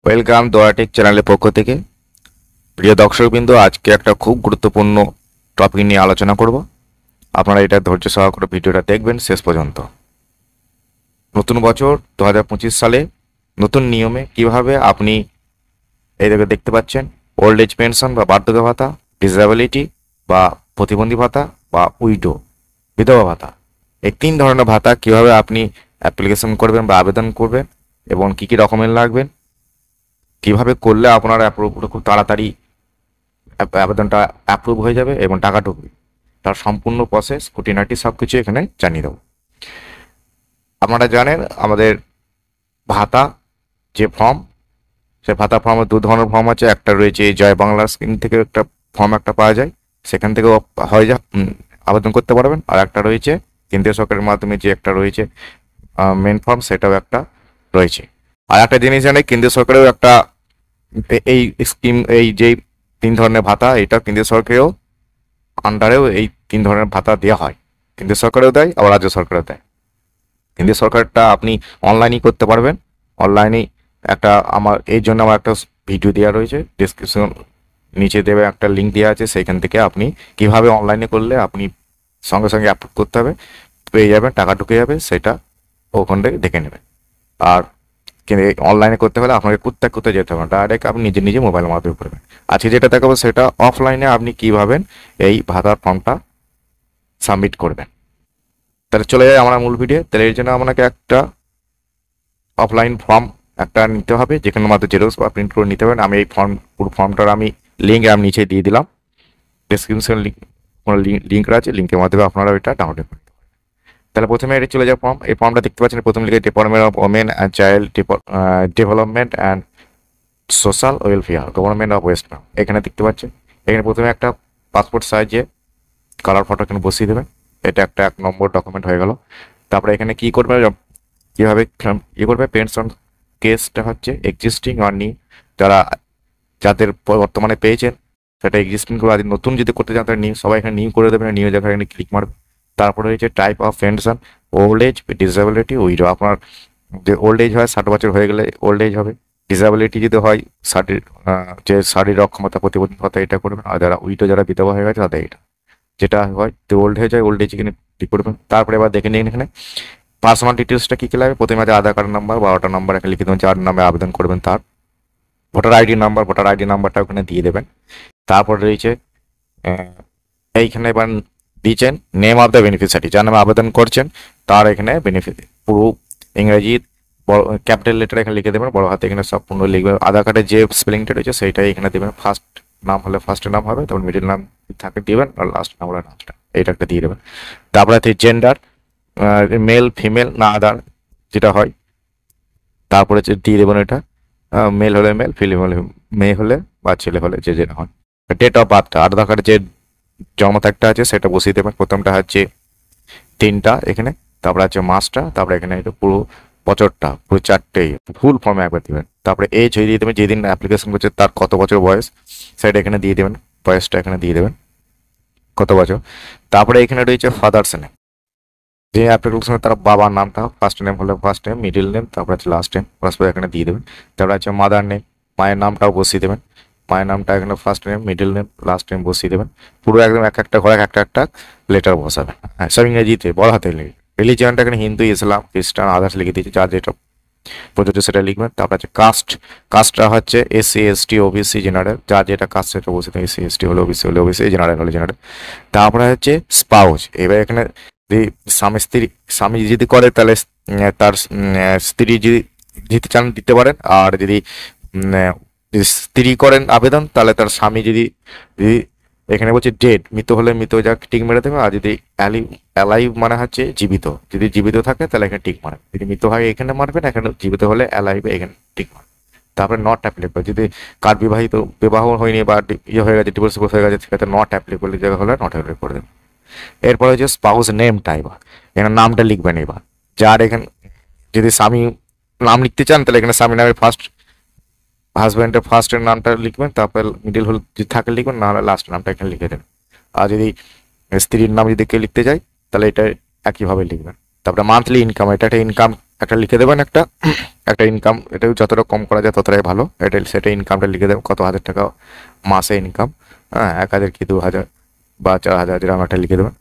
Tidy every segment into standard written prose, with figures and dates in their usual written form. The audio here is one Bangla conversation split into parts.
ওয়েলকাম দোয়াটেক চ্যানেলের পক্ষ থেকে। প্রিয় দর্শকবৃন্দ, আজকে একটা খুব গুরুত্বপূর্ণ টপিক নিয়ে আলোচনা করব। আপনারা এটা ধৈর্য সহকারে ভিডিওটা দেখবেন শেষ পর্যন্ত। নতুন বছর 2025 সালে নতুন নিয়মে কিভাবে আপনি এই দেখতে পাচ্ছেন ওল্ড এজ পেনশন বা বার্ধক্য ভাতা, ডিসএবিলিটি বা প্রতিবন্ধী ভাতা বা উইডো বিধবা ভাতা, এই তিন ধরনের ভাতা কিভাবে আপনি অ্যাপ্লিকেশন করবেন বা আবেদন করবেন এবং কি কি ডকুমেন্ট লাগবেন, কিভাবে করলে আপনার খুব তাড়াতাড়ি আবেদনটা অ্যাপ্রুভ হয়ে যাবে এবং টাকা ঢুকবে, তার সম্পূর্ণ প্রসেস খুঁটিনাটি সব কিছু এখানে জানিয়ে দেবো। আপনারা জানেন আমাদের ভাতা যে ফর্ম, সে ভাতা ফর্মের দু ধরনের ফর্ম আছে। একটা রয়েছে জয় বাংলা স্কিম থেকে একটা ফর্ম একটা পাওয়া যায়, সেখান থেকেও হয়ে আবেদন করতে পারবেন। আর একটা রয়েছে কেন্দ্রীয় সরকারের মাধ্যমে যে একটা রয়েছে মেন ফর্ম, সেটাও একটা রয়েছে। আর একটা জিনিস জানে, কেন্দ্রীয় সরকারেও একটা এই স্কিম, এই যে তিন ধরনের ভাতা, এটা কেন্দ্রীয় সরকারেও আন্ডারেও এই তিন ধরনের ভাতা দেওয়া হয়। কেন্দ্রীয় সরকারেও দেয়, আবার রাজ্য সরকারও দেয়। কেন্দ্রীয় সরকারটা আপনি অনলাইনেই করতে পারবেন। অনলাইনেই একটা আমার এই জন্য আমার একটা ভিডিও দেওয়া রয়েছে, ডিসক্রিপশন নিচে দেবে একটা লিঙ্ক দেওয়া আছে, সেইখান থেকে আপনি কিভাবে অনলাইনে করলে আপনি সঙ্গে সঙ্গে আপলোড করতে হবে, পেয়ে যাবেন, টাকা ঢুকে যাবে, সেটা ওখান থেকে দেখে নেবেন। আর কিন্তু অনলাইনে করতে হলে আপনাকে কোথায় যেতে হবে, ডাইরেক্ট আপনি নিজে নিজে মোবাইলের মাধ্যমে করবেন। আজকে যেটা দেখাবো সেটা অফলাইনে আপনি কিভাবে এই ভাতার ফর্মটা সাবমিট করবেন। তাহলে চলে যায় আমরা মূল ভিডিও। তাহলে এর জন্য আপনাকে একটা অফলাইন ফর্ম একটা নিতে হবে, যেখানে মাত্র জেরক্স বা প্রিন্ট করে নিতে পারেন। আমি এই পুরো ফর্মটার আমি লিঙ্ক নিচে দিয়ে দিলাম, ডিসক্রিপশন লিঙ্ক আছে, লিঙ্কের মাধ্যমে আপনারা এটা ডাউনলোড করতে পারেন। তাহলে প্রথমে এটা চলে যাওয়া ফর্ম, এই ফর্মটা দেখতে পাচ্ছেন প্রথম লিখে department of women and child development and social welfare, government of West Bengal. এখানে দেখতে পাচ্ছেন, এখানে প্রথমে একটা পাসপোর্ট সাইজে কালার ফটো এখানে বসিয়ে দেবেন। এটা একটা 1 নম্বর ডকুমেন্ট হয়ে গেল। তারপরে এখানে কি করবে, কীভাবে করবে, পেনশন কেসটা হচ্ছে এক্সিস্টিং আর নিউ, যাদের বর্তমানে পেয়েছেন সেটা এক্সিস্টিং করে, আর নতুন যদি করতে চান তাহলে নিউ, সবাই এখানে নিউ করে দেবেন। নিউ জায়গায় এখানে ক্লিক মারবে। তারপরে হচ্ছে type of pension, old age, disability, widow. আপনার যে ওল্ড এজ হয় 60 বছর হয়ে গেলে ওল্ড এজ হবে। ডিসএবিলিটি যদি হয় যে শারীরিক অক্ষমতা, প্রতিবন্ধী ভাতা, এটা করবেন। আর যারা উইডো, যারা বিধবা হয়ে গেছে তাদের এটা, যেটা হয় তো ওল্ড হয়ে যায়, ওল্ড এজ এখানে ক্লিক করবেন। তারপরে এবার দেখে নিন এখানে পার্সোনাল ডিটেলসটা কী কী লাগবে। প্রথমে আছে আধার কার্ড নাম্বার, 12টা নাম্বার এখানে লিখে দেবেন, যার নামে আবেদন করবেন তার। ভোটার আইডি নাম্বারটা ওখানে দিয়ে দেবেন। তারপর রয়েছে এইখানে এবার দিয়েছেন নেম অফ দ্য বেনিফিশিয়ারি, যার নামে আবেদন করছেন তার এখানে পুরো ইংরেজি ক্যাপিটাল লেটার এখানে লিখে দেবেন, বড় হাতে এখানে সব পূর্ণ লিখবেন। আধার কার্ডের যে স্পেলিংটা রয়েছে সেইটাই এখানে দেবেন। ফার্স্ট নাম হলে ফার্স্টের নাম হবে, তারপর মিডিল নাম থাকে দিবেন, আর লাস্ট নাম হলে নামটা, এইটা একটা দিয়ে দেবেন। তারপরে আছে জেন্ডার, মেল ফিমেল না আদার যেটা হয়, তারপরে দিয়ে দেবেন এটা। মেল হলে মেল, ফিমেল মেয়ে হলে বা ছেলে হলে যে যেটা হয়। ডেট অফ বার্থটা, আধার কার্ডে যে জন্ম তারিখটা আছে সেটা বসিয়ে দেবেন। প্রথমটা হচ্ছে 3টা এখানে, তারপরে আছে মাসটা, তারপরে এখানে এটা পুরো বছরটা, পুরো 4টেই ফুল ফর্মে একবার দেবেন। তারপরে এজ হয়ে দিয়ে দেবেন, যেদিন অ্যাপ্লিকেশন করছে তার কত বছর বয়স সেটা এখানে দিয়ে দেবেন, বয়সটা এখানে দিয়ে দেবেন কত বছর। তারপরে এখানে রয়েছে ফাদার্স নেম, যে অ্যাপ্লিকেশনে তার বাবার নামটা, ফার্স্ট নেম হলে ফার্স্ট নেম, মিডিল নেম, তারপরে আছে লাস্ট নেম, পরস্পর এখানে দিয়ে দেবেন। তারপরে আছে মাদার নেম, মায়ের নামটাও বসিয়ে দেবেন। মায়ের নামটা এখানে first name, middle name, last name বসিয়ে দেবেন। পুরো একদম একটা ঘরে একটা লেটার বসাবেন। হ্যাঁ, সব ইংরেজিতে বড় হাতে লিখে। রিলিজিয়নটা এখানে হিন্দু, ইসলাম, খ্রিস্টান, আদার্স লিখে দিয়েছে, যার যেটা প্রযোজ্য সেটা লিখবেন। তারপর আছে কাস্টটা হচ্ছে এসসি এসটি ওবিসি জেনারেল, যার যেটা কাস্ট সেটা বসে দেবেন। এসসি এসটি হলে ওবিসি হলে ওবিসি, জেনারেল হলে জেনারেল। তারপরে হচ্ছে স্পাউস, এবার এখানে যদি স্বামী যদি করে তাহলে তার স্ত্রী যদি দিতে চান দিতে পারেন। আর যদি স্ত্রী করেন আবেদন, তাহলে তার স্বামী যদি এখানে বলছে ডেড, মৃত হলে মৃত যা টিক মেরে দেবে। আর যদি অ্যালাইভ মানে হচ্ছে জীবিত, যদি জীবিত থাকে তাহলে এখানে টিক মারবে। যদি মৃত হয় এখানে মারবেন, এখানে জীবিত হলে অ্যালাইভ এখানে টিক মারবে। তারপরে নট অ্যাপ্লিকেবল, যদি কার বিবাহ হয়নি বা ইয়ে হয়ে গেছে, ডিভোর্স হয়ে গেছে, সেক্ষেত্রে নট অ্যাপ্লিকেবল জায়গা হলে নট অ্যাপ্লিকেবল করে দেবেন। এরপরে হচ্ছে স্পাউস নেমটা, এখানে নামটা লিখবেন। এবার যার এখানে যদি স্বামী নাম লিখতে চান তাহলে এখানে স্বামী নামের হাজব্যান্ডের ফার্স্টের নামটা লিখবেন, তারপর মিডিল হল যদি থাকে লিখবেন, না হলে লাস্ট নামটা এখানে লিখে দেবেন। আর যদি স্ত্রীর নাম যদি কেউ লিখতে চাই তাহলে এটা একইভাবে লিখবেন। তারপরে মান্থলি ইনকাম, এটা একটা ইনকাম একটা লিখে দেবেন, একটা একটা ইনকাম, এটা যতটা কম করা যায় ততটাই ভালো। এটা সেটা ইনকামটা লিখে দেবেন, কত হাজার টাকা মাসে ইনকাম, হ্যাঁ 1,000 কি 2,000 বা 4,000, যেরকম একটা লিখে দেবেন।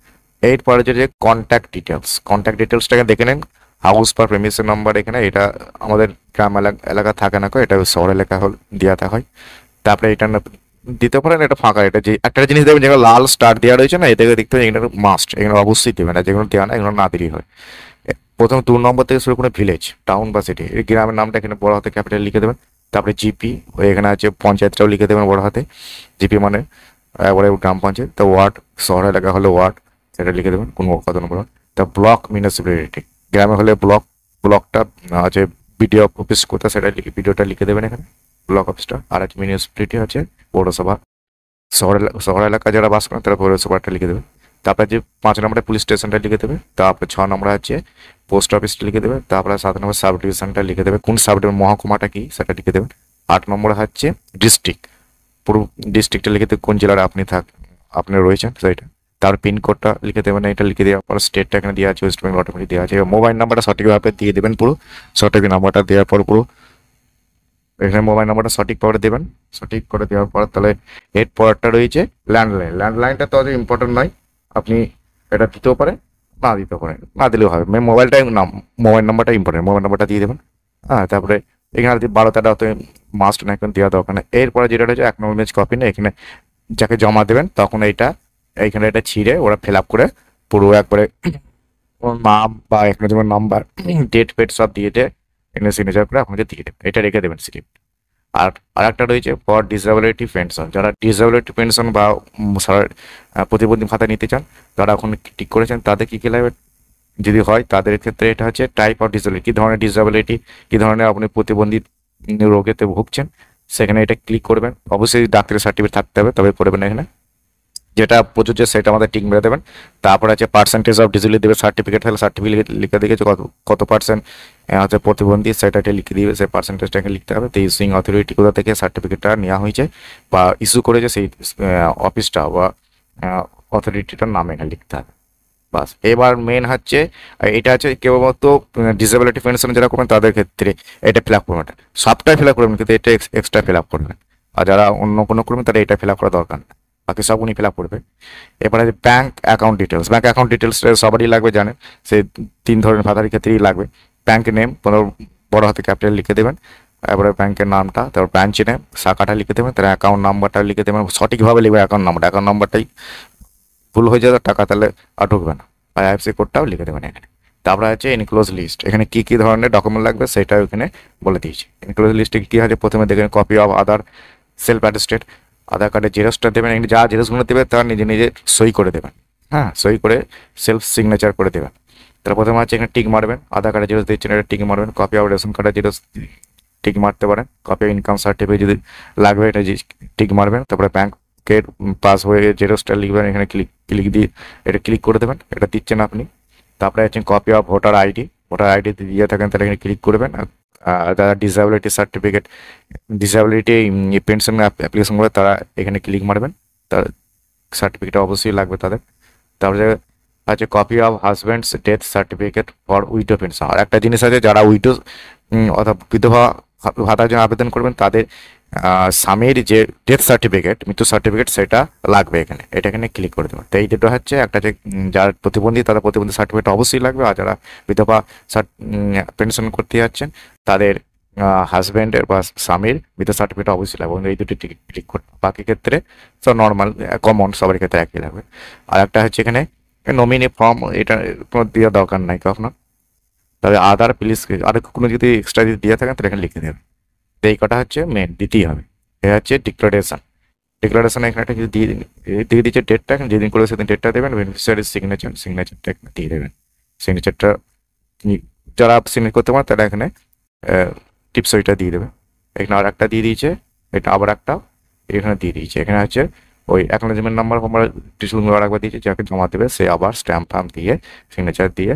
এরপরে যে কন্ট্যাক্ট ডিটেলস, কন্ট্যাক্ট ডিটেলসটাকে দেখে নেন। হাউস বা প্রেমিসের নাম্বার, এখানে এটা আমাদের গ্রাম এলাকা থাকে না, এটা শহর এলাকা দেওয়া হয়। তারপরে এটা দিতে পারেন, এটা ফাঁকা। এটা যে একটা জিনিস দেখবেন যেগুলো লাল স্টার দেওয়া রয়েছে না, এটাকে দেখতে হবে, এগুলো মাস্ট, এগুলো অবশ্যই দেবে না, যেগুলো দেওয়া না এগুলো না দিলেই হয়। প্রথম 2 নম্বর থেকে শুরু করে ভিলেজ, টাউন বা সিটি, এই গ্রামের নামটা এখানে বড় হাতে ক্যাপিটাল লিখে দেবেন। তারপরে জিপি, এখানে আছে পঞ্চায়েতটাও লিখে দেবেন বড় হাতে, জিপি মানে একবারে গ্রাম পঞ্চায়েত। তো ওয়ার্ড, শহর এলাকা হলে ওয়ার্ড, সেটা লিখে দেবেন কোন কত নম্বর। তা ব্লক মিউনিসিপ্যালিটি, গ্রামে হলে ব্লক, ব্লকটা আছে বিডিও অফিস কোথায় সেটা ভিডিওটা লিখে দেবেন এখানে, ব্লক অফিসটা। আর আছে মিউনিসিপ্যালিটি আছে পৌরসভা, শহর এলাকা যারা বাস করেন তারা পৌরসভাটা লিখে দেবে। তারপরে যে 5 নম্বরে পুলিশ স্টেশনটা লিখে দেবে। তারপরে 6 নম্বরে আছে পোস্ট অফিসটা লিখে দেবে। তারপরে 7 নম্বর সাব ডিভিশনটা লিখে দেবে, কোন সাব ডিভিশন মহকুমাটা কি সেটা লিখে দেবেন। 8 নম্বরে হচ্ছে ডিস্ট্রিক্ট, পুরো ডিস্ট্রিক্টটা লিখে দেবে, কোন জেলার আপনি রয়েছেন সেইটা। তার পিনকোডটা লিখে দেবেন, এটা লিখে দেওয়ার পর স্টেটটা এখানে দেওয়া আছে, ওয়েস্ট বেঙ্গল অটোমেটিক দেওয়া আছে। মোবাইল নাম্বারটা সঠিকভাবে দিয়ে দেবেন, পুরো সঠিক নাম্বারটা দেওয়ার পর পুরো এখানে মোবাইল নাম্বারটা সঠিক করে দেবেন। সঠিক করে দেওয়ার পর তাহলে এর পরেরটা রয়েছে ল্যান্ডলাইন। ল্যান্ডলাইনটা তো অত ইম্পর্টেন্ট নয়, আপনি এটা দিতেও পারেন, না দিতেও পারেন, না দিলেও হবে। মোবাইলটাই নাম, মোবাইল নাম্বারটা ইম্পর্টেন্ট, মোবাইল নাম্বারটা দিয়ে দেবেন। হ্যাঁ, তারপরে এখানে 12টাটা অত মাস্ট না, এখন দেওয়া দরকার নেই। এরপরে যেটা হচ্ছে অ্যাকনোলেজমেন্ট কপি না, এখানে যাকে জমা দেবেন তখন এইখানে এটা ছিঁড়ে ওরা ফিল আপ করে পুরো একবারে ওর নাম বা অ্যাকনোলেজমেন্ট নাম্বার, ডেট ফেট সব দিয়ে এখানে সিগনেচার করে আপনাকে দিয়ে দেবেন, এটা রেখে দেবেন স্লিপ। আর আরেকটা রয়েছে ফর ডিসেবিলিটি পেনশন, যারা ডিসেবিলিটি পেনশন বা প্রতিবন্ধী ভাতা নিতে চান, যারা এখন ঠিক করেছেন তাদের কী কী লাগবে যদি হয়, তাদের ক্ষেত্রে এটা হচ্ছে টাইপ অফ ডিসেবিলিটি, কী ধরনের ডিসেবিলিটি, কী ধরনের আপনি প্রতিবন্ধী রোগেতে ভুগছেন, সেখানে এটা ক্লিক করবেন। অবশ্যই ডাক্তারের সার্টিফিকেট থাকতে হবে, তবে করবেন এখানে যেটা প্রযোজ্য সেটা আমাদের টিক মেরে দেবেন। তারপর আছে পার্সেন্টেজ অফ ডিসেবিলিটি দেবে, সার্টিফিকেট থাকলে সার্টিফিকেট লিখে দিয়েছে কত কত পার্সেন্ট হচ্ছে প্রতিবন্ধী, সেটাকে লিখে দিবে, সেই পার্সেন্টেজটাকে লিখতে হবে। তো ইস্যুইং অথরিটি কোথা থেকে সার্টিফিকেটটা নেওয়া হয়েছে বা ইস্যু করেছে সেই অফিসটা বা অথরিটিটার নাম এখানে লিখতে হবে। বাস, এবার মেন হচ্ছে এটা হচ্ছে কেবলমাত্র ডিসেবিলিটি পেনশন যারা করবেন তাদের ক্ষেত্রে এটা ফিল আপ করবেন, সবটাই ফিল আপ করবেন, কিন্তু এটা এক্সট্রা ফিল আপ করবেন। আর যারা অন্য কোনো করবেন তারা এটা ফিল আপ করা দরকার না, বাকি সব উনি ফিল আপ করবে। এরপরে bank account details, bank account details সবারই লাগবে জানেন, সে 3 ধরনের ভাতার ক্ষেত্রেই লাগবে। ব্যাঙ্ক নেম বড় হাতে ক্যাপিটাল লিখে দেবেন, এবারে ব্যাংকের নামটা, তারপর ব্রাঞ্চ নেম, শাখাটা লিখে দেবেন, তার অ্যাকাউন্ট নাম্বারটা লিখে দেবেন, সঠিকভাবে লিখবে অ্যাকাউন্ট নাম্বারটাই ভুল হয়ে যাবে টাকা তাহলে আর ঢুকবে না। আর আইএফসি কোডটাও লিখে দেবেন এখানে। তারপরে আছে ইনক্লোজ লিস্ট, এখানে কী কী ধরনের ডকুমেন্ট লাগবে সেটাও এখানে বলে দিয়েছি। ইনক্লোজ লিস্টে কী আছে, প্রথমে দেখেন copy of Aadhaar self attested, Aadhaar কার্ডের জেরক্সটা দেবেন, এখানে যা জেরক্সগুলো দেবে তার নিজে নিজে সই করে দেবেন, হ্যাঁ সই করে সেলফ সিগনেচার করে দেবেন। তার প্রথমে আছে এখানে টিক মারবেন, আধার কার্ডের জেরক্স দিচ্ছেন এটা টিক মারবেন, কপি অফ রেশন কার্ডের জেরক্স টিক মারতে পারেন, কপি অফ ইনকাম সার্টিফিকেট যদি লাগবে এটা টিক মারবেন। তারপরে ব্যাংকের পাসবইয়ের জেরক্সটা লিখবেন, এখানে ক্লিক দিয়ে এটা ক্লিক করে দেবেন, এটা দিচ্ছেন আপনি। তারপরে আছে copy of voter ID, voter ID দিয়ে থাকেন তাহলে এখানে ক্লিক করবেন। যারা disability certificate, disability pension application করে তারা এখানে ক্লিক মারবেন, তার সার্টিফিকেট অবশ্যই লাগবে তাদের। তারপরে আছে copy of husband's death certificate for widow pension. আর একটা জিনিস আছে, যারা উইডো অর্থাৎ বিধবা ভাতার জন্য আবেদন করবেন তাদের স্বামীর যে ডেথ সার্টিফিকেট, মৃত্যু সার্টিফিকেট সেটা লাগবে এখানে, এটা এখানে ক্লিক করে দেবেন। তো এই দুটো হচ্ছে, একটা যে যারা প্রতিবন্ধী তাদের প্রতিবন্ধী সার্টিফিকেট অবশ্যই লাগবে, আর যারা বিধবা পেনশন করতে যাচ্ছেন তাদের হাজব্যান্ডের বা স্বামীর মৃত্যু সার্টিফিকেট অবশ্যই লাগবে, এই দুটি ক্লিক করতে। বাকি ক্ষেত্রে সব নর্মাল কমন, সবার ক্ষেত্রে একই লাগবে। আর একটা হচ্ছে এখানে নমিনি ফর্ম, এটা কোনো দেওয়ার দরকার নাই আপনার, তবে আদার প্লিজ আর কোনো যদি এক্সট্রা যদি দিয়ে থাকেন তাহলে এখানে লিখে দেবেন। তো এই কটা হচ্ছে মেন দিতেই হবে। এ হচ্ছে ডিক্লারেশন, ডিক্লারেশন এখানে একটা যদি দিয়ে দিচ্ছে ডেটটা, যেদিন করে সেদিন ডেটটা দেবেন, বেনিফিশিয়ারির সিগনেচারটা এখানে দিয়ে দেবেন। সিগনেচারটা যারা সিগনেচার করতে পারেন তারা এখানে টিপসইটা দিয়ে দেবে। এখানে আর একটা দিয়ে দিয়েছে, এটা আবার একটা এখানে দিয়ে দিয়েছে। এখানে হচ্ছে ওই অ্যাকনোলেজমেন্ট নাম্বার ফর্ম টিস্যুগুলো আরেকবার দিয়েছে, যাকে জমা দেবে সে আবার স্ট্যাম্প ফার্ম দিয়ে সিগনেচার দিয়ে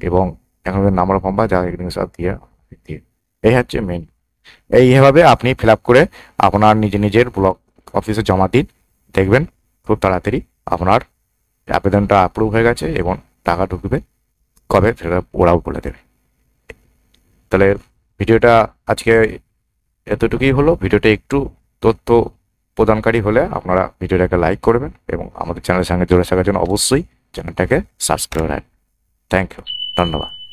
এবং অ্যাকনোলেজমেন্ট নাম্বার ফর্ম বা যা সব দিয়ে দিয়ে এই হচ্ছে মেন। এইভাবে আপনি ফিল আপ করে আপনার নিজের ব্লক অফিসে জমা দিন, দেখবেন খুব তাড়াতাড়ি আপনার আবেদনটা অ্যাপ্রুভ হয়ে গেছে এবং টাকা ঢুকবে, কবে সেটা ওরাও বলে দেবে। তাহলে ভিডিওটা আজকে এতটুকুই হলো। ভিডিওটা একটু তথ্য প্রদানকারী হলে আপনারা ভিডিওটাকে লাইক করবেন এবং আমাদের চ্যানেলের সঙ্গে জুড়ে থাকার জন্য অবশ্যই চ্যানেলটাকে সাবস্ক্রাইব রাখবেন। থ্যাংক ইউ, ধন্যবাদ।